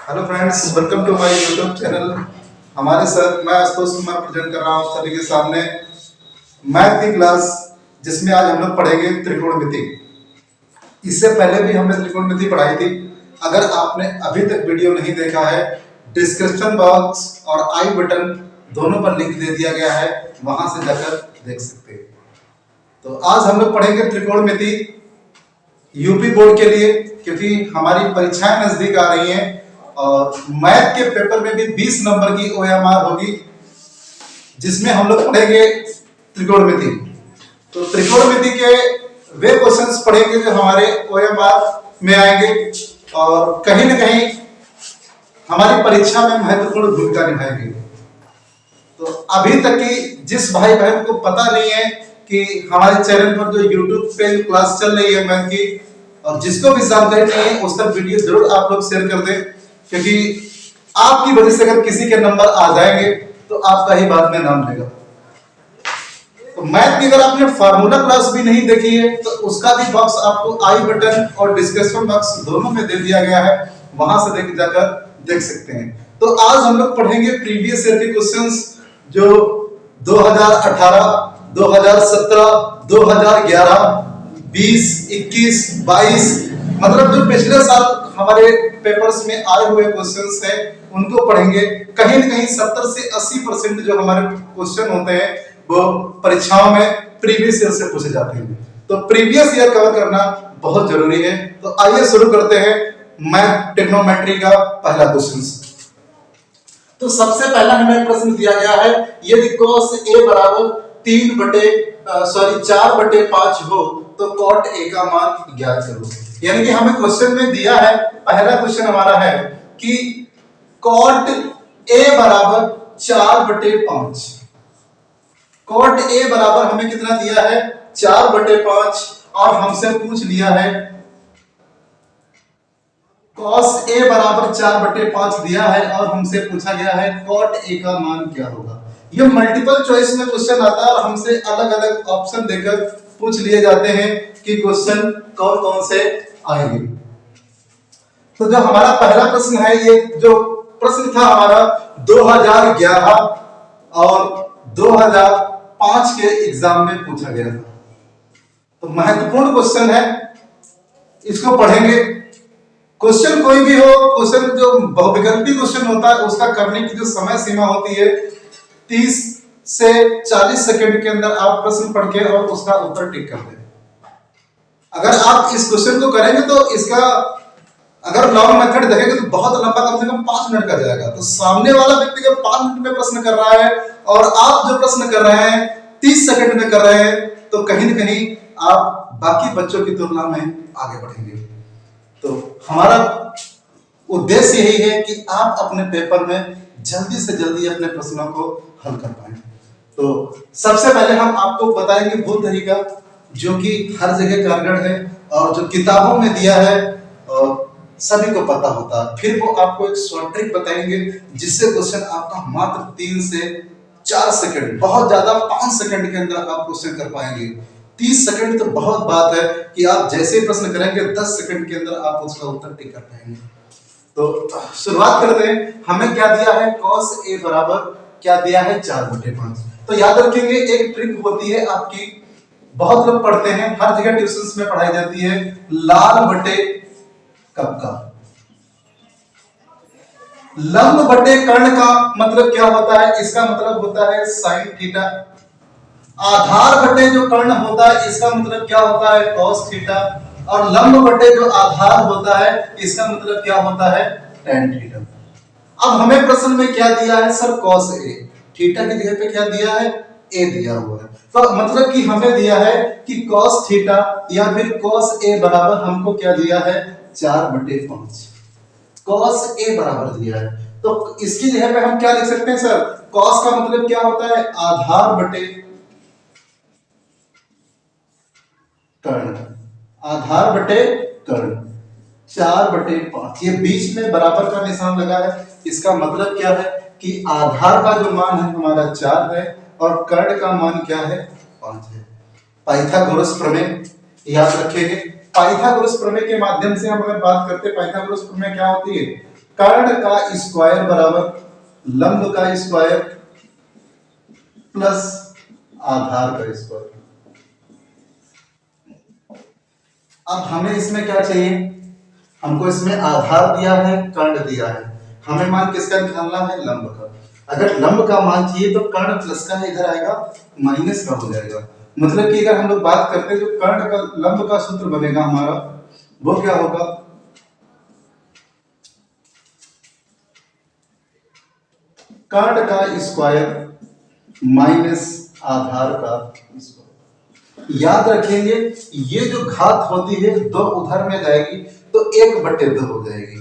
Hello friends, welcome to my YouTube channel. हमारे साथ मैं आशुतोष कुमार प्रेजेंट कर रहा हूँ सभी के सामने मैथ की क्लास, जिसमें आज हम लोग पढ़ेंगे त्रिकोणमिति। इससे पहले भी हमने त्रिकोणमिति पढ़ाई थी। अगर आपने अभी तक वीडियो नहीं देखा है, डिस्क्रिप्शन बॉक्स और आई बटन दोनों पर लिंक दे दिया गया है, वहां से जाकर देख सकते हैं। तो आज हम लोग पढ़ेंगे त्रिकोणमिति यूपी बोर्ड के लिए, क्योंकि हमारी परीक्षाएं नजदीक आ रही हैं और मैथ के पेपर में भी 20 नंबर की ओएमआर होगी, जिसमें हम लोग पढ़ेंगे त्रिकोणमिति। तो त्रिकोणमिति के वे क्वेश्चंस पढ़ेंगे जो हमारे ओएमआर में आएंगे और कहीं ना कहीं हमारी परीक्षा में महत्वपूर्ण भूमिका निभाएंगे। तो अभी तक की जिस भाई बहन को पता नहीं है कि हमारे चैनल पर जो यूट्यूब पे क्लास चल रही है मैथ की, और जिसको भी जानकारी नहीं है, उस तक वीडियो जरूर आप लोग शेयर कर दें, क्योंकि आपकी वजह से अगर किसी के नंबर आ जाएंगे तो आपका ही बाद में नाम लेगा। तो मैथ की अगर आपने फार्मूला क्लास भी नहीं देखी है तो उसका भी बॉक्स आपको आई बटन और डिस्क्रिप्शन बॉक्स दोनों में दे दिया गया है, वहां से जाकर देख सकते हैं। तो आज हम लोग पढ़ेंगे प्रीवियस ईयर के क्वेश्चंस जो 2018, 2017, 2011, 20, 21, 22, मतलब जो पिछले साल हमारे पेपर्स में आए हुए क्वेश्चंस हैं उनको पढ़ेंगे। कहीं ना कहीं 70 से 80% जो हमारे क्वेश्चन होते हैं वो परीक्षाओं में प्रीवियस ईयर से पूछे जाते हैं। तो प्रीवियस ईयर कवर करना बहुत जरूरी है। तो आइए शुरू करते हैं मैथ ट्रिग्नोमेट्री का पहला क्वेश्चन। तो सबसे पहला हमें प्रश्न दिया गया है, यदि cos a बराबर 4/5 हो तो cot a का मान ज्ञात करो। यानी कि हमें क्वेश्चन में दिया है, पहला क्वेश्चन हमारा है कि cot a बराबर 4/5। cot a बराबर हमें कितना दिया है 4/5, और हमसे पूछ लिया है cos a बराबर 4/5 दिया है और हमसे पूछा गया है cot a का मान क्या होगा। ये मल्टीपल चॉइस में क्वेश्चन आता है और हमसे अलग अलग ऑप्शन देकर पूछ लिए जाते हैं कि क्वेश्चन कौन कौन से आएंगे। तो जो हमारा पहला प्रश्न है, ये जो प्रश्न था हमारा 2011 और 2005 के एग्जाम में पूछा गया था। तो महत्वपूर्ण क्वेश्चन है, इसको पढ़ेंगे। क्वेश्चन कोई भी हो, क्वेश्चन जो बहुविकल्पी क्वेश्चन होता है उसका करने की जो समय सीमा होती है 30 से 40 सेकंड के अंदर आप प्रश्न पढ़ के और उसका उत्तर टिक कर दें। अगर आप इस क्वेश्चन को करेंगे तो इसका अगर लॉन्ग मेथड देखेंगे तो बहुत लंबा, कम से कम 5 मिनट का जाएगा। तो सामने वाला व्यक्ति जब 5 मिनट में प्रश्न कर रहा है और आप जो प्रश्न कर रहे हैं 30 सेकंड में कर रहे हैं, तो कहीं ना कहीं आप बाकी बच्चों की तुलना में आगे बढ़ेंगे। तो हमारा उद्देश्य यही है कि आप अपने पेपर में जल्दी से जल्दी अपने प्रश्नों को हल कर पाएं। तो सबसे पहले हम आपको बताएंगे वो तरीका जो कि हर जगह कारगर है और जो किताबों में दिया है और सभी को पता होता है। फिर वो आपको एक शॉर्ट ट्रिक बताएंगे जिससे क्वेश्चन आपका मात्र 3 से 4 सेकंड, बहुत ज्यादा 5 सेकंड के अंदर आप क्वेश्चन कर पाएंगे। 30 सेकंड तो बहुत बात है कि आप जैसे ही प्रश्न करेंगे 10 सेकंड के अंदर आप उसका उत्तर टिक कर पाएंगे। तो शुरुआत करते हैं। हमें क्या दिया है, cos a बराबर क्या दिया है 4/5। तो याद रखेंगे एक ट्रिक होती है आपकी, बहुत लोग पढ़ते हैं, हर जगह ट्यूशंस में पढ़ाई जाती है, लाल बटे कब का। लंब बटे कर्ण का मतलब क्या होता है, इसका मतलब होता है sin थीटा। आधार बटे जो कर्ण होता है इसका मतलब क्या होता है cos थीटा, और लंब बटे जो आधार होता है इसका मतलब क्या होता है tan थीटा। अब हमें प्रश्न में क्या दिया है सर, cos a, थीटा की जगह पे क्या दिया है a दिया हुआ है। तो मतलब कि हमें दिया है कि cos थीटा या फिर cos a बराबर हमको क्या दिया है 4/5। cos a बराबर दिया है, तो इसकी जगह पे हम क्या लिख सकते हैं सर, cos का मतलब क्या होता है आधार बटे कर्ण, आधार बटे कर्ण 4/5। ये बीच में बराबर का निशान लगा है, इसका मतलब क्या है कि आधार का जो मान है हमारा 4 है और कर्ण का मान क्या है 5 है। पाइथागोरस प्रमेय याद रखेंगे। पाइथागोरस प्रमेय के माध्यम से हम अगर बात करते हैं, पाइथागोरस प्रमेय क्या होती है, कर्ण का स्क्वायर बराबर लंब का स्क्वायर प्लस आधार का स्क्वायर। अब हमें इसमें क्या चाहिए, हमको इसमें आधार दिया है, कर्ण दिया है, हमें मान किसका निकालना है, लंब का। अगर लंब का मान चाहिए तो कर्ण प्लस का इधर आएगा, माइनस का हो जाएगा। मतलब कि अगर हम लोग बात करते हैं जो कर्ण का लंब का सूत्र बनेगा हमारा वो क्या होगा, कर्ण का स्क्वायर माइनस आधार का स्क्वायर। याद रखेंगे ये जो घात होती है दो उधर में जाएगी तो 1/2 हो जाएगी।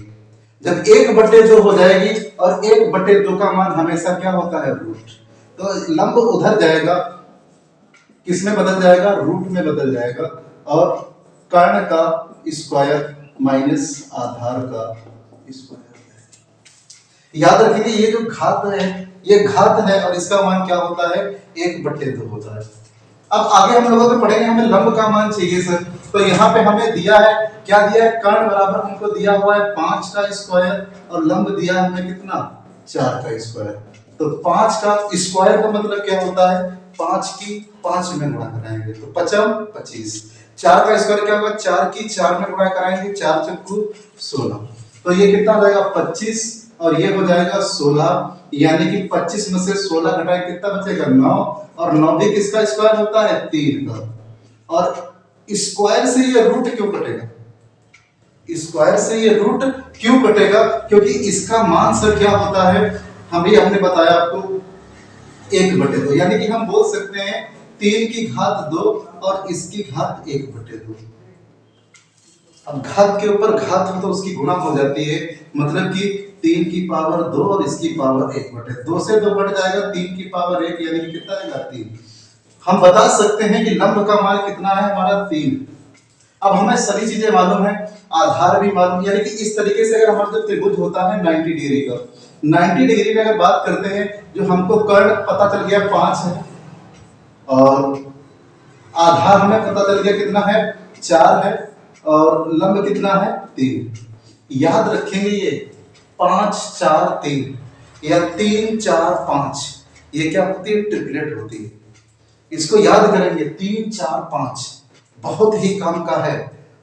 जब 1/2 हो जाएगी और 1/2 का मान हमेशा क्या होता है, रूट। तो लंब उधर जाएगा, किसमें बदल जाएगा, रूट में बदल जाएगा, और कर्ण का स्क्वायर माइनस आधार का स्क्वायर। याद रखेंगे ये जो घात है ये घात है और इसका मान क्या होता है, 1/2 होता है। अब आगे हम लोगों को पढ़ेंगे, हमें लंब का मान चाहिए सर। तो यहाँ पे हमें दिया है, क्या दिया है, कर्ण बराबर हमको दिया हुआ है 5 का स्क्वायर और लंब दिया है हमें कितना, 4 का स्क्वायर। तो 5 का स्क्वायर का मतलब क्या होता है, 5 की 5 में गुणा कराएंगे तो 5 25। 4 का स्क्वायर क्या होगा, 4 की 4 में गुणा कराएंगे, 4 चक्कू 16। तो ये कितना हो जाएगा 25 और ये हो जाएगा 16, यानी कि 25 में से 16 घटाए कितना बचेगा 9, और 9 भी किसका स्क्वायर होता है, 3 का। और स्क्वायर से ये रूट क्यों कटेगा, स्क्वायर से ये रूट क्यों कटेगा, क्योंकि इसका मान सर क्या होता है, हमने बताया आपको 1/2, यानी कि हम बोल सकते हैं 3 की घात 2 और इसकी घात 1/2। अब घात के ऊपर घात हो तो उसकी गुणा हो जाती है, मतलब कि 3 की पावर 2 और इसकी पावर 1/2, 2 से 2 बढ़ जाएगा, 3 की पावर 1 यानी कि कितना आएगा 3। हम बता सकते हैं कि लंब का मान कितना है हमारा 3। अब हमें सभी चीजें मालूम है, आधार भी मालूम, यानी कि इस तरीके से अगर हमारा जो त्रिभुज होता है 90 डिग्री का, 90 डिग्री में अगर बात करते हैं, जो हमको कर्ण पता चल गया 5 है और आधार हमें पता चल गया कितना है 4 है और लंब कितना है 3। याद रखेंगे ये 5 4 3 या 3 4 5, ये क्या होती है, ट्रिपलेट होती है। इसको याद करेंगे 3 4 5 बहुत ही काम का है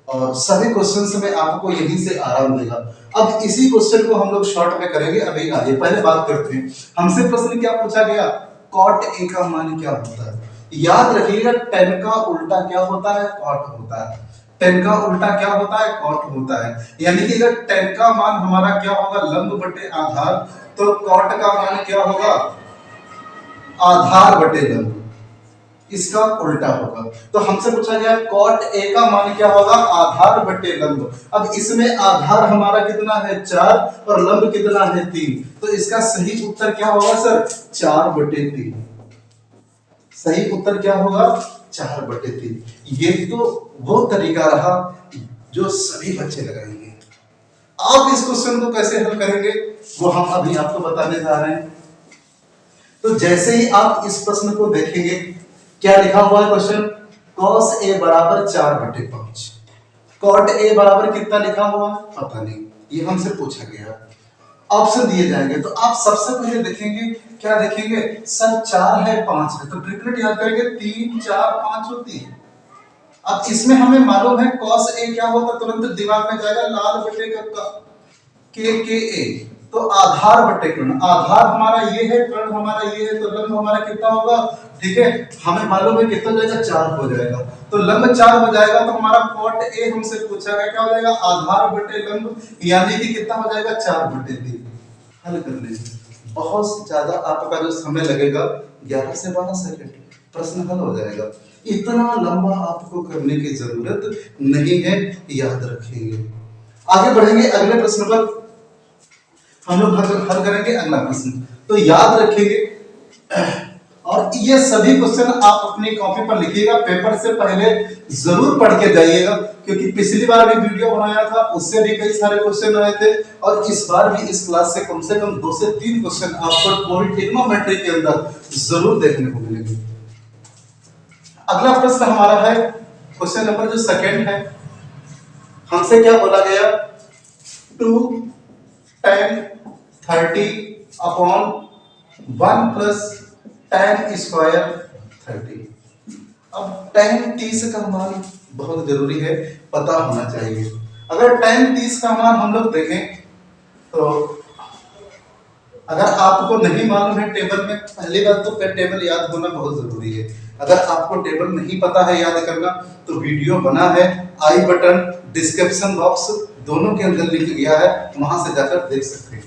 और सभी क्वेश्चंस में आपको यहीं से आराम देगा। अब इसी क्वेश्चन को हम लोग शॉर्ट में करेंगे अभी आगे। पहले बात करते हैं, हमसे प्रश्न क्या पूछा गया, कॉट ए का मान क्या होता है। याद रखिएगा 10 का उल्टा क्या होता है, कॉट होता है। 10 का उल्टा क्या होता है, कॉट होता है। यानी कि अगर 10 का मान हमारा क्या होगा, लंब बटे आधार, तो कॉट का मान क्या होगा, आधार बटे लंब, इसका उल्टा होगा। तो हमसे पूछा गया कॉट ए का मान क्या होगा, आधार बटे लंब। अब इसमें आधार हमारा कितना है 4 और लंब कितना है 3, तो इसका सही उत्तर क्या होगा सर, 4/3। सही उत्तर क्या होगा, 4/3। ये तो वो तरीका रहा जो सभी बच्चे लगाएंगे। आप इस क्वेश्चन को कैसे हल करेंगे वो हम अभी आपको बताने जा रहे हैं। तो जैसे ही आप इस प्रश्न को देखेंगे, क्या लिखा हुआ है क्वेश्चन, cos a बराबर 4/5। cot a बराबर कितना लिखा हुआ है पता नहीं, ये हमसे पूछा गया। ऑप्शन दिए जाएंगे तो आप सबसे पहले देखेंगे, क्या देखेंगे सर 4 है 5 है, तो ट्रिपलेट याद करेंगे 3 4 5 होती है। अब इसमें हमें मालूम है cos a क्या होता, तुरंत दिमाग में जाएगा लाल बटे का के a, तो आधार बटे कर्ण। आधार हमारा ये है, कर्ण हमारा ये है, तो लंब हमारा कितना होगा, ठीक है, हमें मालूम है कितना हो जाएगा, 4 हो जाएगा। तो लंब 4 हो जाएगा, तो हमारा कॉट ए हमसे पूछा गया क्या हो जाएगा, आधार बटे लंब, यानी कि कितना हो जाएगा 4/3। हल कर लीजिए, बहुत ज्यादा आपका जो समय लगेगा 11 से 12 सेकंड, प्रश्न हल हो जाएगा। इतना लंबा आपको करने की जरूरत नहीं है, याद रखेंगे। आगे बढ़ेंगे अगले प्रश्न पर, हम लोग हल करेंगे अगला प्रश्न। तो याद रखेंगे और ये सभी क्वेश्चन आप अपनी कॉपी पर लिखिएगा, पेपर से पहले जरूर पढ़ के जाइएगा, क्योंकि पिछली बार भी वीडियो बनाया था उससे भी कई सारे क्वेश्चन आए थे और इस बार भी इस क्लास से कम 2 से 3 क्वेश्चन आपको पूरी ट्रिग्नोमेट्री के अंदर जरूर देखने को मिलेंगे। अगला प्रश्न हमारा है क्वेश्चन नंबर जो सेकंड है, हमसे क्या बोला गया, 2 tan 30 upon 1 plus tan square 30। अब tan 30 का मान बहुत जरूरी है, पता होना चाहिए। अगर tan 30 का मान हम लोग देखें तो अगर आपको नहीं मालूम है टेबल में, पहली बात तो टेबल याद होना बहुत जरूरी है। अगर आपको टेबल नहीं पता है याद करना तो वीडियो बना है, आई बटन डिस्क्रिप्शन बॉक्स दोनों के अंदर लिख गया है, वहां से जाकर देख सकते हैं।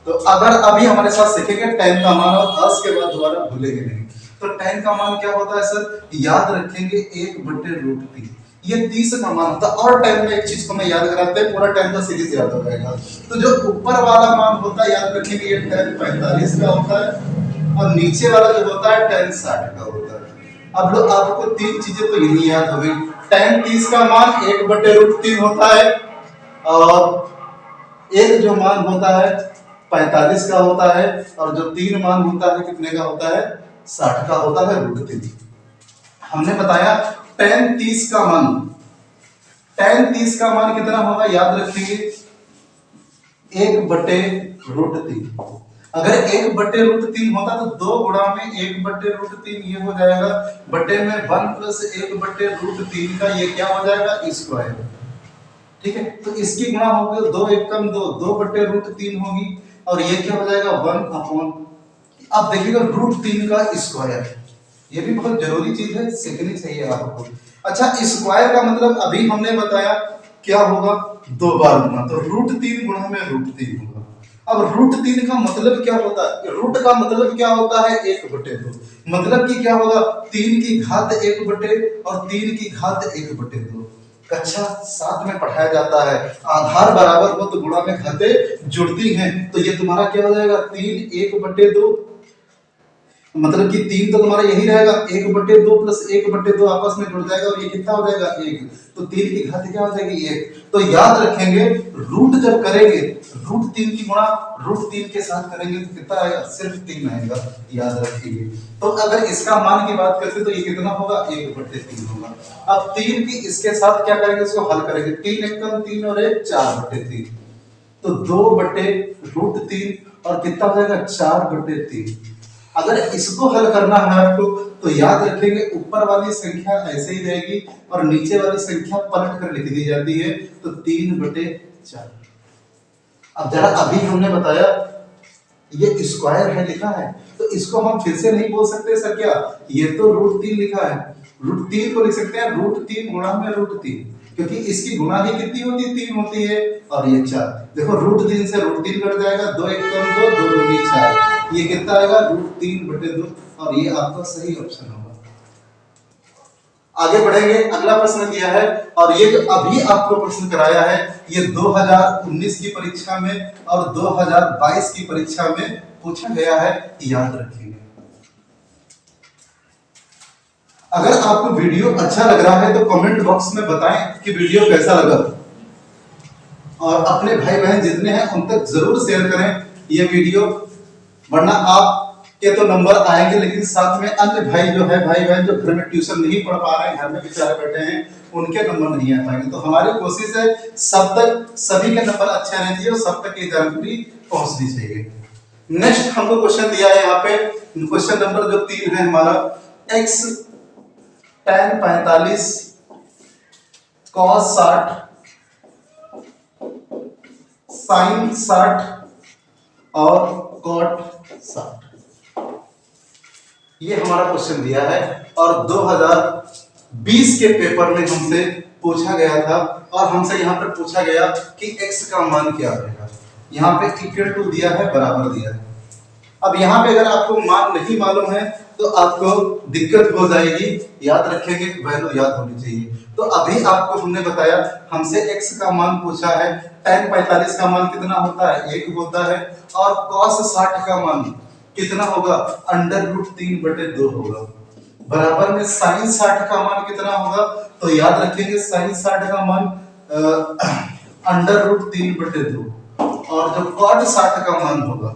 तो अगर अभी हमारे साथ सीखेंगे tan का मान और आज के बाद दोबारा भूलेंगे नहीं। तो tan का मान क्या होता है सर, याद रखेंगे 1/√3, ये 30 का मान होता है। और टाइम में एक चीज को मैं याद कराते हैं, पूरा टाइम का सीरीज याद हो जाएगा। तो जो ऊपर वाला मान होता है याद रखेंगे ये tan 45 का होता है और नीचे वाला जो होता है tan 60 का होता है। अब लोग आपको तीन चीजें तो यही याद हो गई, tan 30 का मान 1/√3 होता है और एक जो मान होता है 45 का होता है और जो तीन मान होता है कितने का होता है, 60 का होता है √3। हमने बताया tan 30 का मान, tan 30 का मान कितना होगा याद रखेंगे 1/√3। अगर 1/√3 होता तो 2 गुणा में 1/√3 ये हो जाएगा, बटे में 1 प्लस 1/√3 का ये क्या हो जाएगा स्क्वायर। ठीक है, तो इसकी गुणा होगी 2 1 कम 2, 2/√3 होगी और ये क्या हो जाएगा 1 अपॉन, अब देखिएगा √3 का स्क्वायर, ये भी बहुत जरूरी चीज है, सीखनी चाहिए आपको। अच्छा, स्क्वायर का मतलब अभी हमने बताया क्या होगा, 2 बार गुना, तो √3 गुणा में √3 होगा। अब √3 का मतलब क्या होता है, रूट का मतलब क्या होता है 1/2, मतलब कि क्या होगा 3 की घात 1/, और 3 की घात 1/2। कक्षा 7 में पढ़ाया जाता है आधार बराबर हो तो गुणा में घातें जुड़ती हैं, तो ये तुम्हारा क्या हो जाएगा 3 1/2, मतलब कि 3 तो तुम्हारा यही रहेगा, 1/2 प्लस 1/2 आपस में जुड़ जाएगा और ये कितना हो जाएगा 1, तो 3 की घात क्या हो जाएगी 1। तो याद रखेंगे रूट जब करेंगे √3 की गुणा √3 के साथ करेंगे तो कितना आएगा, सिर्फ 3 आएगा, याद रखिए। तो अगर इसका मान की बात करते तो ये कितना होगा 1/3 होगा। अब 3 की इसके साथ क्या करेंगे, इसको हल करेंगे, 3 1 कम 3 और 1 4/3, तो 2/√3 और कितना हो जाएगा 4/3। अगर इसको हल करना है आपको तो याद रखेंगे ऊपर वाली संख्या ऐसे ही रहेगी और नीचे वाली संख्या पलट कर लिख दी जाती है, तो 3/4। अब जरा अभी हमने बताया ये स्क्वायर है लिखा है, तो इसको हम फिर से नहीं बोल सकते सर क्या, ये तो √3 लिखा है, √3 को लिख सकते हैं √3 गुणा में √3, क्योंकि इसकी गुणा ही कितनी होती है 3 होती है और ये 4। देखो √3 से √3 कट जाएगा, 2 1 कम 2, 2 2 4, ये कितना आएगा √3/2 और ये आपका सही ऑप्शन होगा। आगे बढ़ेंगे, अगला प्रश्न दिया है और ये जो अभी आपको प्रश्न कराया है ये 2019 की परीक्षा में और 2022 की परीक्षा में पूछा गया है, याद रखिएगा। अगर आपको वीडियो अच्छा लग रहा है तो कमेंट बॉक्स में बताएं कि वीडियो कैसा लगा और अपने भाई बहन जितने हैं उन तक जरूर शेयर करें ये वीडियो, वरना आपके तो नंबर आएंगे लेकिन साथ में अन्य भाई जो है, भाई बहन जो घर में ट्यूशन नहीं पढ़ पा रहे हैं, घर में बेचारे बैठे हैं, उनके नंबर नहीं आ पाएंगे। तो हमारी कोशिश है सब तक सभी के नंबर अच्छे आने चाहिए और सब तक ये जानकारी पहुंचनी चाहिए। नेक्स्ट हमको क्वेश्चन दिया है यहाँ पे, क्वेश्चन नंबर जो 3 है हमारा, x tan 45 cos 60 sin 60 और cot 60, ये हमारा क्वेश्चन दिया है और 2020 के पेपर में हमसे पूछा गया था और हमसे यहाँ पर पूछा गया कि x का मान क्या रहेगा। यहाँ पे इक्वल टू दिया है, बराबर दिया है। अब यहाँ पे अगर आपको मान नहीं मालूम है तो आपको दिक्कत हो जाएगी, याद रखेंगे वैल्यू याद होनी चाहिए। तो अभी आपको हमने बताया हमसे x का मान पूछा है, tan 45 का मान कितना होता है 1 होता है और cos 60 का मान कितना होगा √3/2 होगा, बराबर में sin 60 का मान कितना होगा, तो याद रखेंगे sin 60 का मान √3/2 और जो cot 60 का मान होगा,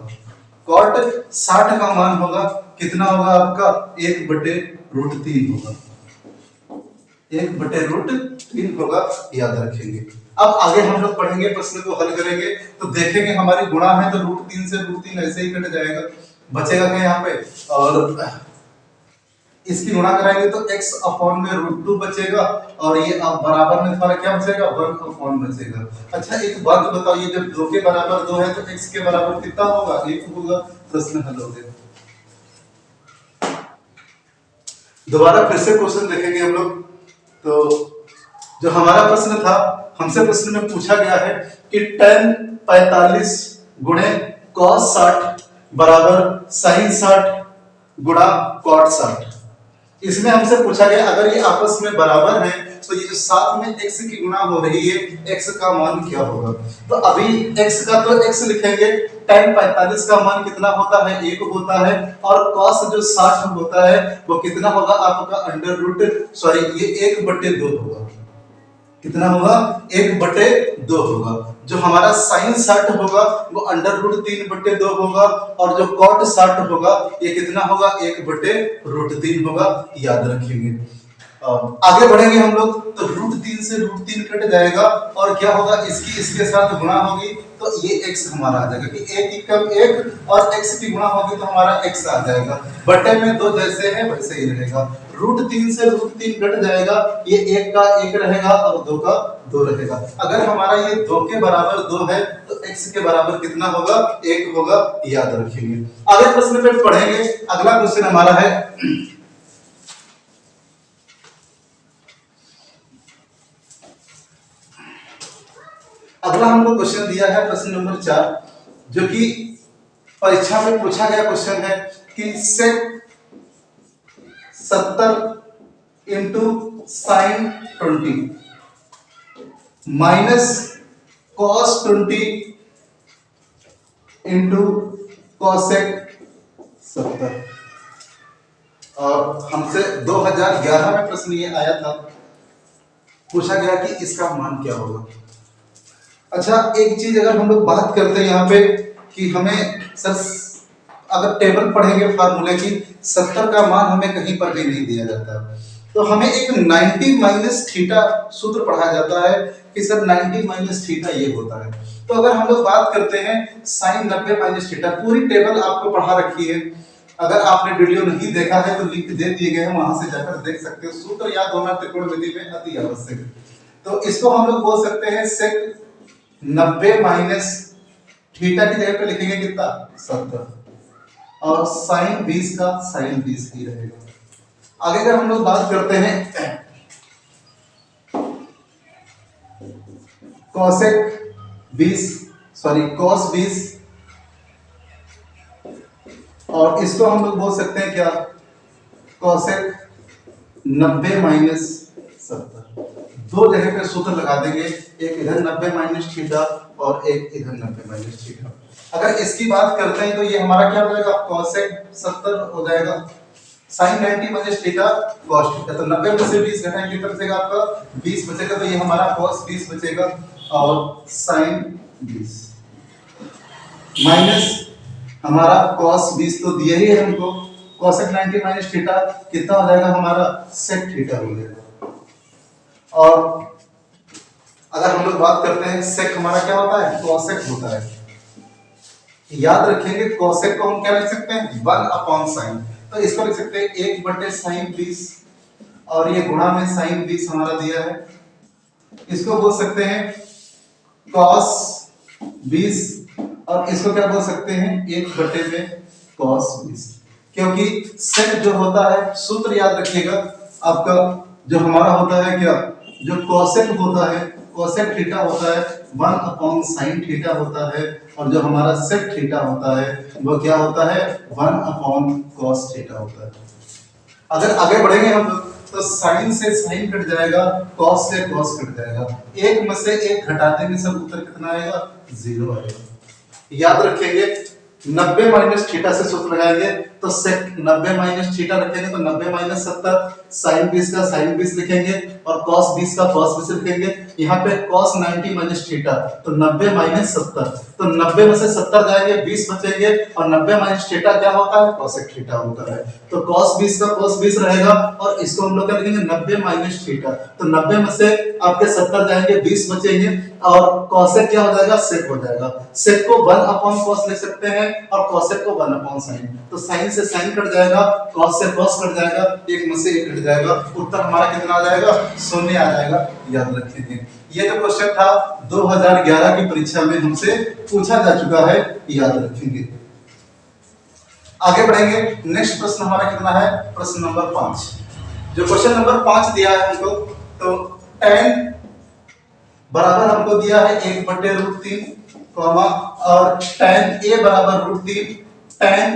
cot 60 का मान होगा कितना होगा आपका 1/√3 होगा, 1/√3 होगा, याद रखेंगे। अब आगे हम लोग पढ़ेंगे, प्रश्न को हल करेंगे तो देखेंगे हमारी गुणा है तो √3 से √3 ऐसे ही कट जाएगा, बचेगा क्या यहाँ पे, और इसकी गुणा कराएंगे तो x अपॉन में √2 बचेगा, और ये अब बराबर में हमारा क्या बचेगा, 1 अपॉन बचेगा। अच्छा एक बात बताओ, ये जब 2 के बराबर 2 है तो x के बराबर कितना होगा, 1 होगा। प्रश्न हल हो गया। दोबारा फिर से क्वेश्चन देखेंगे हम लोग। तो जो हमारा प्रश्न था, हमसे प्रश्न में पूछा गया है कि tan 45 गुणे cos 60 बराबर sin 60 गुणा cot 60। इसमें हमसे पूछा गया अगर ये आपस में बराबर हैं तो ये जो साथ में x की गुणा हो रही है, x का मान क्या होगा। तो अभी x का तो x लिखेंगे, tan 45 का मान कितना होता है, 1 होता है, और cos जो 60 होता है वो कितना होगा आपका ये 1/2 होगा। कितना होगा, 1/2 होगा। जो हमारा sin 60 होगा वो √3/2 होगा, और जो cot 60 होगा ये कितना होगा, 1/√3 होगा, याद रखेंगे। आगे बढ़ेंगे हम लोग तो √3 से √3 कट जाएगा, और क्या होगा, इसकी इसके साथ गुणा होगी तो ये x हमारा आ जाएगा कि 1 की कम 1 और x की गुणा होगी तो हमारा x आ जाएगा। बटे में 2 जैसे है वैसे ही रहेगा। √3 से √3 कट जाएगा, ये 1 का 1 रहेगा और 2 का 2 रहेगा। अगर हमारा ये 2 के बराबर 2 है तो x के बराबर कितना होगा, 1 होगा, याद रखेंगे। आगे प्रश्न पे पढ़ेंगे। अगला क्वेश्चन हमारा है अगला हमको क्वेश्चन दिया है प्रश्न नंबर 4, जो कि परीक्षा में पूछा गया क्वेश्चन है कि सेक 70 into sine 20 minus cos 20 into cosec 70। और हमसे 2011 में प्रश्न ये आया था, पूछा गया कि इसका मान क्या होगा। अच्छा एक चीज अगर हम लोग बात करते हैं यहाँ पे कि हमें सर अगर टेबल पढ़ेंगे फार्मूले की, 70 का मान हमें कहीं पर भी नहीं दिया जाता, तो हमें एक 90 माइनस थीटा सूत्र पढ़ाया जाता है कि सर 90 माइनस थीटा ये होता है। तो अगर हम लोग बात करते हैं साइन 90 माइनस थीटा, पूरी टेबल आपको पढ़ा रखी है। अगर आपने वीडियो नहीं देखा है तो लिंक दे दिए गए हैं, वहां से जाकर देख सकते हो। सूत्र याद होना त्रिकोणमिति में अति आवश्यक है। तो इसको हम लोग बोल सकते हैं सेक 90 माइनस थीटा की जगह पे लिखेंगे कितना, 70, और साइन 20 का साइन 20 ही रहेगा। आगे अगर हम लोग बात करते हैं कॉसेक 20 कॉस 20, और इसको हम लोग बोल सकते हैं क्या, कॉसेक 90 माइनस 70। दो जगह पे सूत्र लगा देंगे, एक इधर 90 माइनस थीटा और एक इधर 90 माइनस थीटा। अगर इसकी बात करते हैं तो ये हमारा क्या हो जाएगा, कॉसेक 70 हो जाएगा, sine 90 minus theta cos theta. तो 90 में से 20 घटाएंगे तो बचेगा आपका 20 बचेगा, तो ये हमारा कॉस 20 बचेगा और साइन 20 माइनस हमारा कॉस 20 तो दिया ही है हमको, कॉसेक 90 माइनस थीटा कितना हो जाएगा हमारा, सेक थीटा हो जाएगा। और अगर हम लोग बात करते हैं सेक हमारा क्या होता है, कॉसेक होता है। याद रखेंगे कॉसेक को हम क्या लिख सकते हैं, 1 अपॉन साइन। तो इसको लिख सकते हैं 1/साइन 20, और ये गुणा में साइन 20 हमारा दिया है, इसको बोल सकते हैं कॉस 20, और इसको क्या बोल सकते हैं 1 में कॉस 20। क्योंकि सेक जो होता है, सूत्र याद रखिएगा आपका, जो हमारा होता है क्या, जो कॉसेक होता है, कॉसेक थीटा होता है 1 अपॉन साइन थीटा होता है, और जो हमारा सेक थीटा होता है वो क्या होता है, 1 अपॉन कॉस थीटा होता है। अगर आगे बढ़ेंगे हम तो साइन से साइन कट जाएगा, कॉस से कॉस कट जाएगा, एक में से एक घटा देंगे सब उत्तर कितना आएगा, 0 आएगा। याद रखेंगे 90 माइनस थीटा से सूत्र लगाएंगे तो सेक 90 माइनस थीटा रखेंगे तो 90 माइनस 70, साइन 20 का साइन 20 लिखेंगे और cos 20 का cos 20 लिखेंगे। यहाँ पे cos 90 माइनस थीटा तो 90 माइनस 70, तो 90 में से 70 जाएंगे 20 बचेंगे और 90 माइनस थीटा क्या होता है, cosec थीटा होता है। तो cos 20 का cos 20 रहेगा और इसको हम लोग क्या लिखेंगे 90 माइनस थीटा, तो 90 में से आपके 70 जाएंगे 20 बचेंगे और cosec क्या हो जाएगा, sec हो जाएगा। sec को 1 अपॉन cos लिख सकते हैं और cosec को 1 अपॉन sin, तो sin से sin कट जाएगा, cos से cos कट जाएगा, एक में से एक कट जाएगा, उत्तर हमारा कितना आ जाएगा, 0 आ जाएगा। याद रखेंगे ये जो क्वेश्चन था 2011 की परीक्षा में हमसे पूछा जा चुका है, याद रखेंगे। आगे बढ़ेंगे, नेक्स्ट प्रश्न हमारा कितना है, प्रश्न नंबर 5। जो क्वेश्चन नंबर 5 दिया है हमको, तो tan बराबर हमको दिया है 1/√3 कॉमा और tan a बराबर √3, tan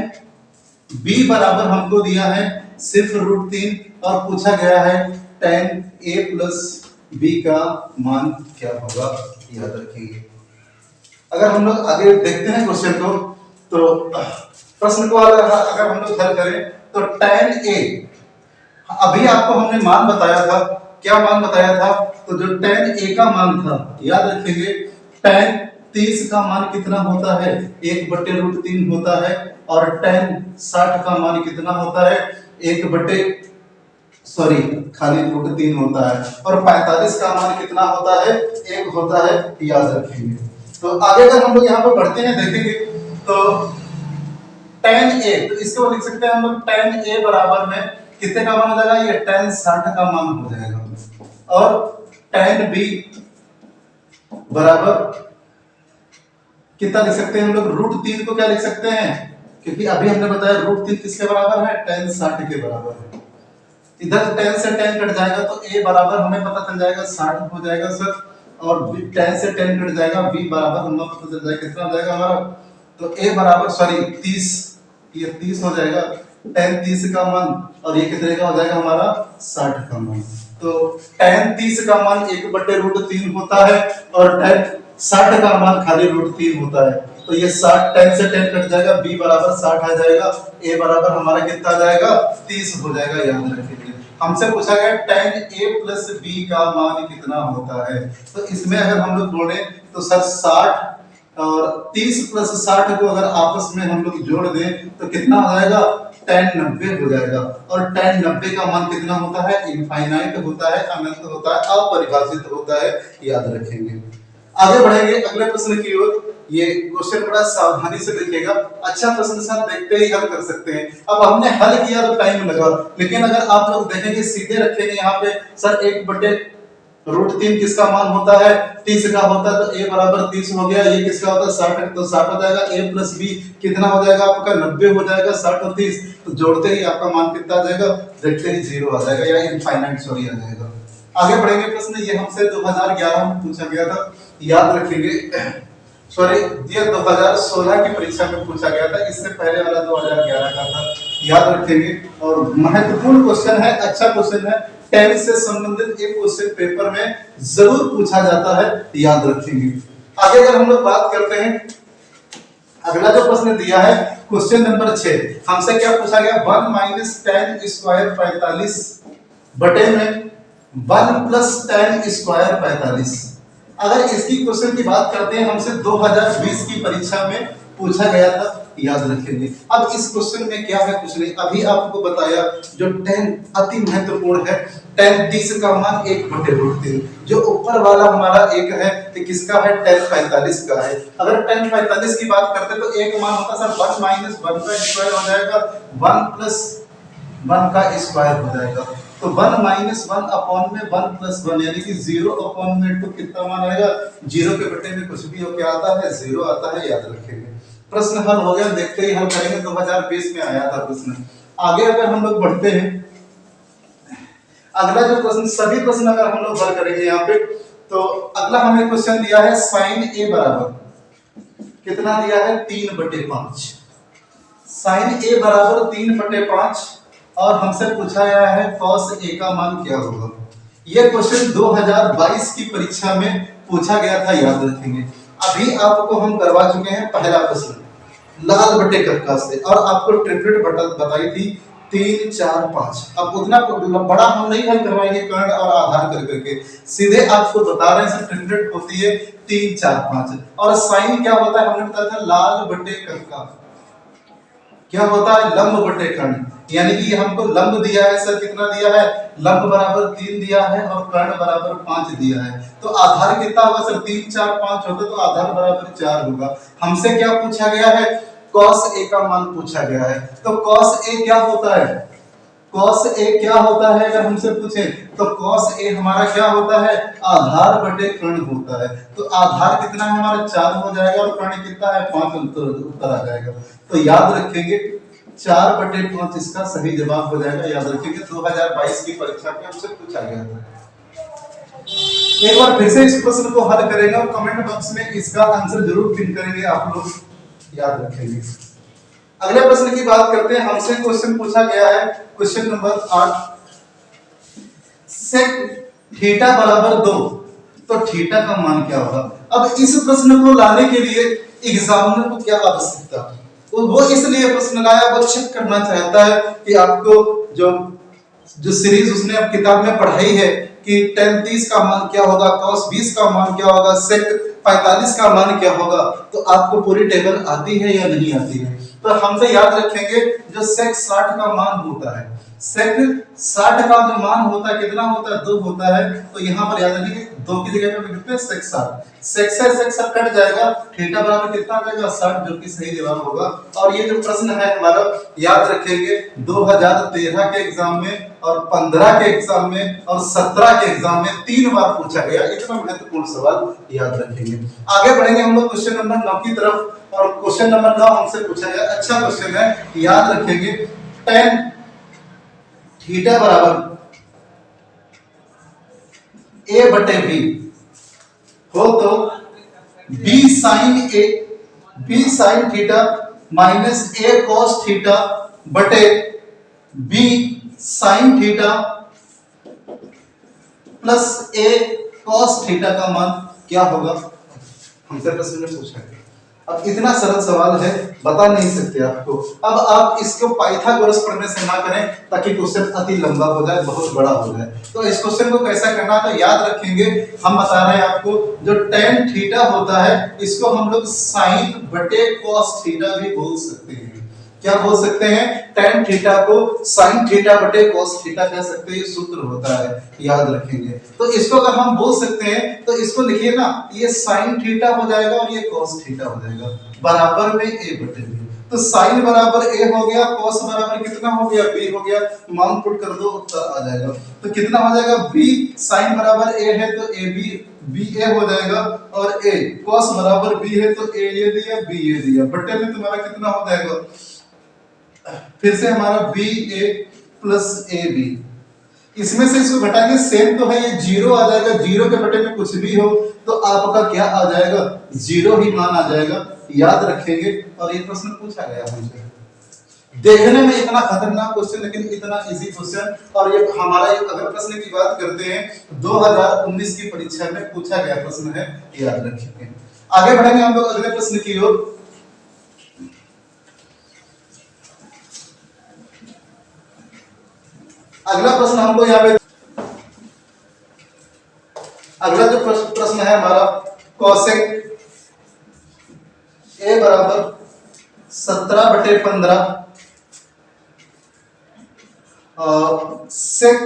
b बराबर हमको दिया है सिर्फ √3 और पूछा गया है tan a प्लस b का मान क्या होगा, याद रखिए। अगर हम लोग आगे देखते हैं क्वेश्चन को, तो प्रश्न को अगर हम लोग हल करें तो tan a, अभी आपको हमने मान बताया था, क्या मान बताया था, तो जो tan a का मान था, याद रखेंगे tan 30 का मान कितना होता है, 1/√3 होता है और tan 60 का मान कितना होता है, खाली √3 होता है और 45 का मान कितना होता है, 1 होता है, याद रखेंगे। तो आगे अगर हम लोग यहाँ पर बढ़ते हैं देखेंगे तो tan a, तो इसको लिख सकते हैं हम लोग tan a बराबर में कितने का मान हो जाएगा, ये tan 60 का मान हो जाएगा और tan b बराबर कितना लिख सकते हैं हम लोग, √3 को क्या लिख सकते हैं, क्योंकि अभी हमने बताया √3 किसके बराबर है, tan 60 के बराबर है। इधर tan से tan कट जाएगा तो a बराबर हमें पता चल जाएगा 60 हो जाएगा सर, और tan से tan कट जाएगा, b बराबर हमें पता चल जाएगा कितना हो जाएगा हमारा, तो a बराबर 30, ये 30 हो जाएगा, tan 30 का मान और ये कितने का हो जाएगा हमारा 60 का मान। तो tan 30 का मान 1/√3 होता है और tan 60 का मान खाली √3 होता है, तो ये 60 tan से tan कट जाएगा, b बराबर 60 आ जाएगा, a बराबर हमारा कितना आ जाएगा, 30 हो जाएगा, याद रखिए। हमसे पूछा गया tan a प्लस b का मान कितना होता है, तो इसमें अगर हम लोग बोले तो सर 60 और 30 प्लस 60 को अगर आपस में हम लोग जोड़ दें तो कितना हो जाएगा, tan 90 हो जाएगा और tan 90 का मान कितना होता है, इनफाइनाइट होता है, अनंत होता है, अपरिभाषित होता है, याद रखेंगे। आगे बढ़ेंगे अगले प्रश्न की ओर। ये क्वेश्चन बड़ा सावधानी से देखिएगा, अच्छा प्रश्न सर देखते ही हल कर सकते हैं। अब हमने हल किया तो टाइम लगा, लेकिन अगर आप लोग देखेंगे सीधे रखेंगे यहाँ पे सर 1/√3 किसका मान होता है, 30 का होता है, तो a बराबर 30 हो गया, ये किसका होता है 60, तो 60 हो जाएगा, a प्लस b कितना हो जाएगा आपका 90 हो जाएगा, 60 और 30 तो जोड़ते ही आपका मान कितना आ जाएगा, देखते ही 0 आ जाएगा या इनफाइनाइट सॉरी आ जाएगा। आगे बढ़ेंगे, प्रश्न ये हमसे 2011 में पूछा गया था, याद रखेंगे, सॉरी ये 2016 की परीक्षा में पूछा गया था, इससे पहले वाला 2011 का था, याद रखेंगे। और महत्वपूर्ण क्वेश्चन है, अच्छा क्वेश्चन है, tan से संबंधित एक क्वेश्चन पेपर में जरूर पूछा जाता है, याद रखेंगे। आगे अगर हम लोग बात करते हैं, अगला जो प्रश्न दिया है क्वेश्चन नंबर 6, हमसे क्या पूछा गया, 1 माइनस tan स्क्वायर 45 बटे में 1 प्लस tan स्क्वायर 45। अगर इसकी क्वेश्चन की बात करते हैं, हमसे 2020 की परीक्षा में पूछा गया था, याद रखेंगे। अब इस क्वेश्चन में क्या है, कुछ नहीं, अभी आपको बताया जो tan अति महत्वपूर्ण है, tan 30 का मान 1/√3, जो ऊपर वाला हमारा एक है तो किसका है, tan 45 का है। अगर tan 45 की बात करते तो एक मान होता सर 1 माइनस 1 का स्क्वायर हो जाएगा, 1 प्लस 1 का स्क्वायर हो जाएगा, तो 1 माइनस 1 अपॉन में 1 प्लस 1 यानी कि 0 अपॉन में 2 कितना मान आएगा, 0 के बटे में कुछ भी हो क्या आता है, 0 आता है, याद रखेंगे। प्रश्न हल हो गया, देखते ही हल करेंगे, 2020 में आया था प्रश्न। आगे अगर हम लोग बढ़ते हैं, अगला जो प्रश्न, सभी प्रश्न अगर हम लोग हल करेंगे यहाँ पे, तो अगला हमें क्वेश्चन दिया है sin a बराबर कितना दिया है, 3/5, sin a बराबर 3/5 और हमसे पूछा गया है cos a का मान क्या होगा। यह क्वेश्चन 2022 की परीक्षा में पूछा गया था, याद रखेंगे। अभी आपको हम करवा चुके हैं पहला प्रश्न, लाल बटे कक्का से, और आपको ट्रिपलेट बताई थी 3 4 5। अब उतना बड़ा हम नहीं हल करवाएंगे कर्ण और आधार कर करके, सीधे आपको बता रहे हैं ट्रिपलेट होती है 3 4 5। और साइन क्या होता है, हमने बताया था लाल बटे कक्का, क्या होता है लंब बटे कर्ण। यानी कि हमको लंब दिया है सर, कितना दिया है, लंब बराबर 3 दिया है और कर्ण बराबर 5 दिया है। तो आधार कितना होगा सर, 3 4 5 होता तो आधार बराबर 4 होगा। हमसे क्या पूछा गया है, cos a का मान पूछा गया है। तो cos a क्या होता है, cos a क्या होता है, अगर हमसे पूछे तो cos a हमारा क्या होता है, आधार बटे कर्ण होता है। तो आधार कितना है हमारा 4 हो जाएगा और कर्ण कितना है 5, उत्तर आ जाएगा। तो याद रखेंगे 4 बटे 5 इसका सही जवाब हो जाएगा। याद रखेंगे 2022 की परीक्षा में हमसे पूछा गया था। एक बार फिर से इस प्रश्न को हल करेंगे और कमेंट बॉक्स में इसका आंसर जरूर पिन करेंगे आप लोग, याद रखेंगे। अगले प्रश्न की बात करते हैं। हमसे क्वेश्चन पूछा गया है, क्वेश्चन नंबर 8, सेक थीटा बराबर 2, तो थीटा का मान क्या होगा। अब इस प्रश्न को लाने के लिए एग्जामिनर को क्या आवश्यकता, तो वो इसलिए प्रश्न लाया, वो चेक करना चाहता है कि आपको जो सीरीज उसने अब किताब में पढ़ाई है कि tan 30 का मान क्या होगा, cos 20 का मान क्या होगा, sec 45 का मान क्या होगा, तो आपको पूरी टेबल आती है या नहीं आती है। तो हमसे याद रखेंगे जो sec 60 का मान होता है, sec 60 का जो मान होता है कितना होता है, 2 होता है। तो यहाँ पर याद रखिए 2 की जगह पे लिखते हैं sec 60, sec से sec 60 कट जाएगा, थीटा बराबर कितना आ जाएगा 60, जो कि सही जवाब होगा। और ये जो प्रश्न है हमारा, याद रखेंगे 2013 के एग्जाम में और 15 के एग्जाम में और 17 के एग्जाम में 3 बार पूछा गया, इतना महत्वपूर्ण सवाल, याद रखेंगे। आगे बढ़ेंगे हम लोग क्वेश्चन नंबर 9 की तरफ, और क्वेश्चन नंबर 9 हमसे पूछा गया, अच्छा क्वेश्चन है, याद रखेंगे tan थीटा बराबर a बटे b हो तो b sin theta minus a cos theta बटे b sin theta plus a cos theta का मान क्या होगा, हमसे प्रश्न में पूछा है। अब इतना सरल सवाल है, बता नहीं सकते आपको। अब आप इसको पाइथागोरस पढ़ने से ना करें ताकि क्वेश्चन अति लंबा हो जाए, बहुत बड़ा हो जाए। तो इस क्वेश्चन को कैसा करना है, तो याद रखेंगे हम बता रहे हैं आपको, जो tan थीटा होता है इसको हम लोग sin बटे cos थीटा भी बोल सकते हैं। क्या बोल सकते हैं, tan थीटा को sin थीटा बटे cos थीटा कह सकते हैं, ये सूत्र होता है, याद रखेंगे। तो इसको अगर हम बोल सकते हैं तो इसको लिखिए ना, ये sin थीटा हो जाएगा और ये cos थीटा हो जाएगा, बराबर में a बटे b। तो sin बराबर a हो गया, cos बराबर कितना हो गया, b हो गया, मान पुट कर दो, उत्तर आ जाएगा। तो कितना हो जाएगा, b sin बराबर a है तो ba हो जाएगा, और a cos बराबर b है तो a ये दिया b ये दिया, बटे में तुम्हारा कितना हो जाएगा, फिर से हमारा B A plus A B, इसमें से इसको घटाएंगे, सेम तो है, ये 0 आ जाएगा, 0 के बटे में कुछ भी हो तो आपका क्या आ जाएगा, 0 ही मान आ जाएगा, याद रखेंगे। और ये प्रश्न पूछा गया हमसे, देखने में इतना खतरनाक क्वेश्चन लेकिन इतना इजी क्वेश्चन। और ये हमारा अगर प्रश्न की बात करते हैं 2019 की परीक्षा में पूछा गया प्रश्न है, याद रखेंगे। आगे बढ़ेंगे हम लोग अगले प्रश्न की ओर। अगला प्रश्न हमको यहाँ पे, अगला जो प्रश्न है हमारा, cosec a बराबर 17/15 और sec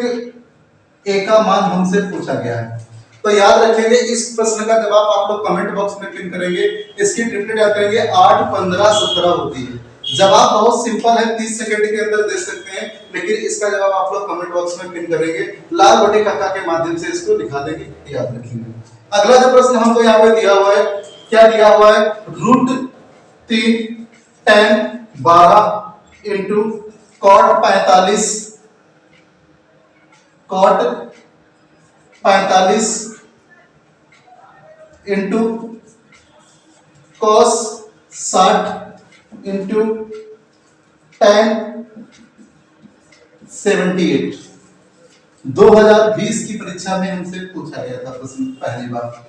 a का मान हमसे पूछा गया है। तो याद रखेंगे इस प्रश्न का जवाब आप लोग कमेंट बॉक्स में पिन करेंगे, इसकी ट्रिपलेट याद करेंगे 8 15 17 होती है। जवाब बहुत सिंपल है, 30 सेकंड के अंदर दे सकते हैं, लेकिन इसका जवाब आप लोग कमेंट बॉक्स में पिन करेंगे, लाल बटे कक्का के माध्यम से इसको दिखा देंगे, याद रखेंगे। अगला जो प्रश्न हमको यहाँ पे दिया हुआ है, क्या दिया हुआ है, √3 tan 12 into cot 45 into cos 60 into tan 78। 2020 की परीक्षा में हमसे पूछा गया था प्रश्न, पहली बार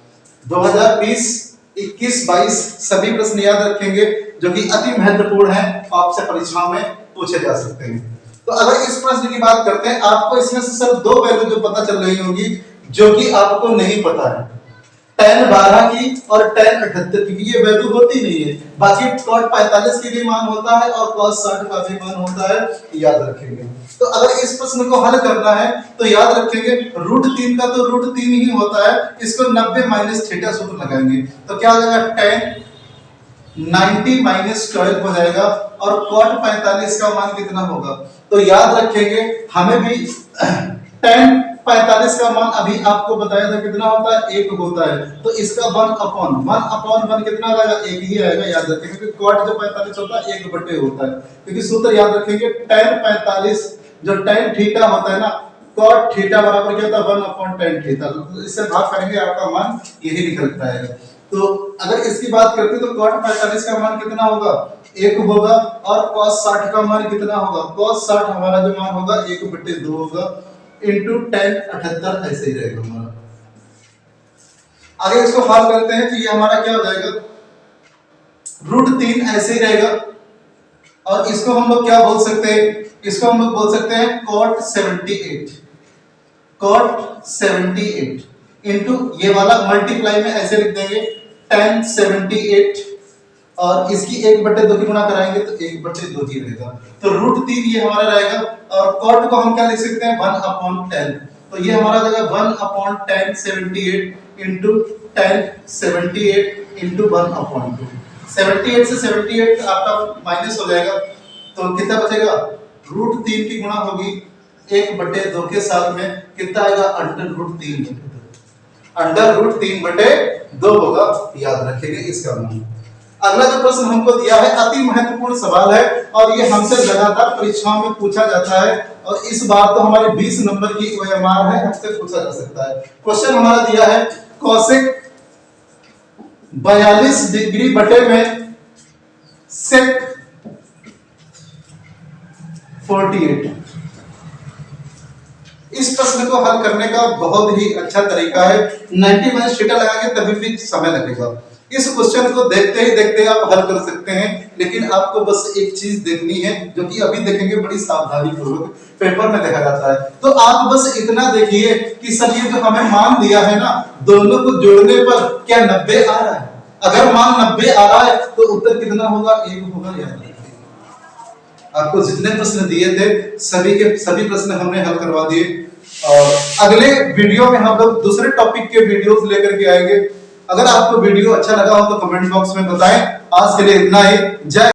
2020 21, 22 सभी प्रश्न याद रखेंगे जो कि अति महत्वपूर्ण है, आपसे परीक्षाओं में पूछे जा सकते हैं। तो अगर इस प्रश्न की बात करते हैं, आपको इसमें से सिर्फ दो वैल्यू जो पता चल रही होंगी जो कि आपको नहीं पता है, tan 12 की और tan 78 की, ये वैल्यू होती नहीं है। बाकी cot 45 की भी मान होता है और cos 60 का भी मान होता है, याद रखेंगे। तो अगर इस प्रश्न को हल करना है तो याद रखेंगे √3 का तो √3 ही होता है, इसको 90 माइनस थीटा सूत्र लगाएंगे तो क्या हो जाएगा, tan 90 माइनस 12 हो जाएगा और cot 45 का मान कितना होगा। तो याद रखेंगे हमें भी tan 45 का मान अभी आपको बताया था कितना होता है, 1 होता है, तो इसका 1/1 कितना आएगा, 1 ही आएगा। याद रखेंगे क्योंकि cot जो 45 होता है 1/2 होता है, क्योंकि सूत्र याद रखेंगे tan 45 जो tan थीटा होता है ना, cot थीटा बराबर क्या होता है, 1/tan थीटा, तो इससे भाग करेंगे आपका मान यही निकल पाएगा। तो अगर इसकी बात करते तो cot 45 का मान कितना होगा, 1 होगा, और cos 60 का मान कितना होगा, cos 60 हमारा जो मान होगा 1/2 होगा, इंटू tan 78 ऐसे ही रहेगा हमारा। आगे इसको हल करते हैं तो ये हमारा क्या हो जाएगा, √3 ऐसे ही रहेगा, और इसको हम लोग क्या बोल सकते हैं, इसको हम लोग बोल सकते हैं cot 78 इंटू ये वाला मल्टीप्लाई में ऐसे लिख देंगे tan 78, और इसकी 1/2 की गुणा कराएंगे तो 1/2 ही रहेगा, तो √3 ये हमारा रहेगा, और cot को हम क्या लिख सकते हैं, 1/10, तो ये हमारा आ जाएगा 1/tan 78 इंटू tan 78 इंटू 1/2। 78 से 78 आपका माइनस हो जाएगा, तो कितना बचेगा, √3 की गुणा होगी 1/2 के साथ में, कितना आएगा, √3/2 होगा, याद रखेंगे इसका मान। अगला जो प्रश्न हमको दिया है अति महत्वपूर्ण सवाल है, और ये हमसे लगातार परीक्षाओं में पूछा जाता है, और इस बार तो हमारे 20 नंबर की OMR है, हमसे पूछा जा सकता है। क्वेश्चन हमारा दिया है cosec 42 डिग्री बटे में sec 48। इस प्रश्न को हल करने का बहुत ही अच्छा तरीका है, 90 माइनस थीटा लगाएंगे तभी भी समय लगेगा। इस क्वेश्चन को देखते ही देखते आप हल कर सकते हैं, लेकिन आपको बस एक चीज देखनी है जो कि अभी देखेंगे बड़ी सावधानी पूर्वक, पेपर में देखा जाता है। तो आप बस इतना देखिए कि सर ये जो हमें मान दिया है ना, दोनों को जोड़ने पर क्या 90 आ रहा है, अगर मान 90 आ रहा है तो उत्तर कितना होगा, 1 होगा। याद रखिए आपको जितने प्रश्न दिए थे सभी के सभी प्रश्न हमने हल करवा दिए, और अगले वीडियो में हम लोग दूसरे टॉपिक के वीडियोस लेकर के आएंगे। अगर आपको वीडियो अच्छा लगा हो तो कमेंट बॉक्स में बताएं। आज के लिए इतना ही, जय